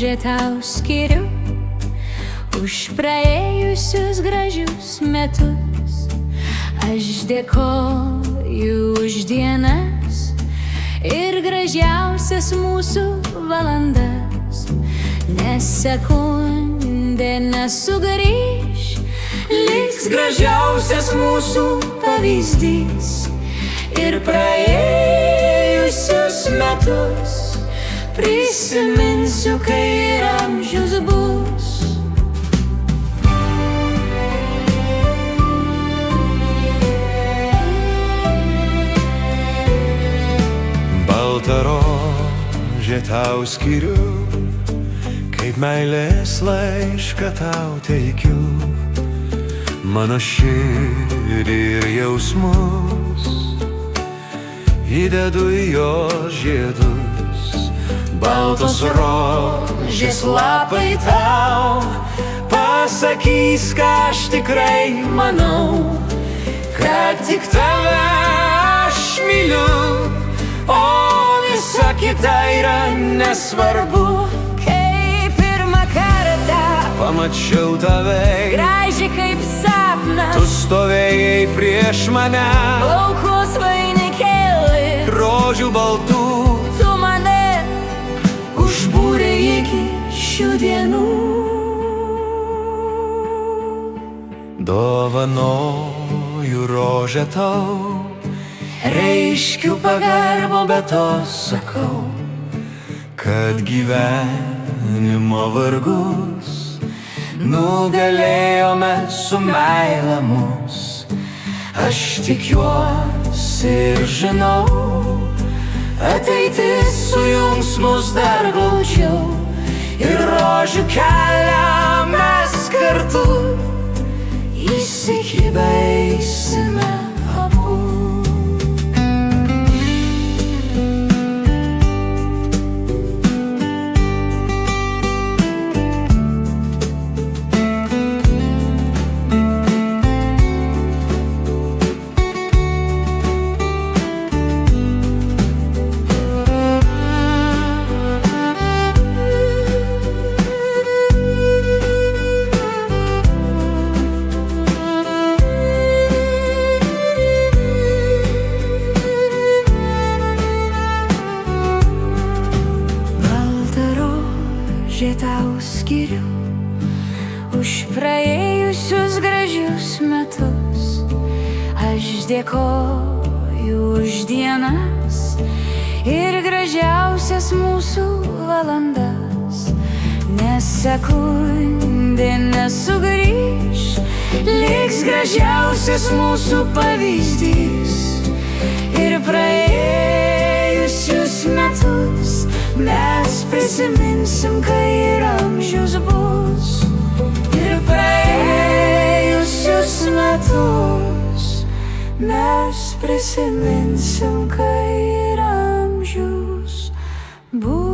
rožę tau skiriu už praėjusius gražius metus. Aš dėkoju už dienas ir gražiausias mūsų valandas, nes sekundė nesugrįš, liks gražiausias mūsų pavyzdys. Ir praėjusius metus prisiminsiu, kai ir amžius bus. Baltą rožę tau skiriu, kaip meilės laišką tau teikiu. Mano širdį ir jausmus įdedu į jos žiedus. Baltos rožės lapai tau pasakys, ką aš tikrai manau, kad tik tave aš myliu, o visa kita yra nesvarbu. Kai pirmą kartą pamačiau tave, graži kaip sapnas, tu stovėjai prieš mane, plaukus vainikėlį rožių baltų, tu mane užbūrė iki šių dienų. Dovanoju rožę tau, reiškiu pagarbą, bet to sakau, kad gyvenimo vargus nugalėjome su meile mus. Aš tikiuosi ir žinau, ateitis sujungs mus dar glaudžiau, ir rožių kelią mes kartu įsikibę eisime abu. Rožę tau skiriu už praėjusius gražius metus. Aš dėkoju už dienas ir gražiausias mūsų valandas, nes sekundė nesugrįš, liks gražiausias mūsų pavyzdys. Ir praėjusius metus mes prisiminsim, kai ir amžius bus. Ir praėjusius metus mes prisiminsim, kai ir amžius bus.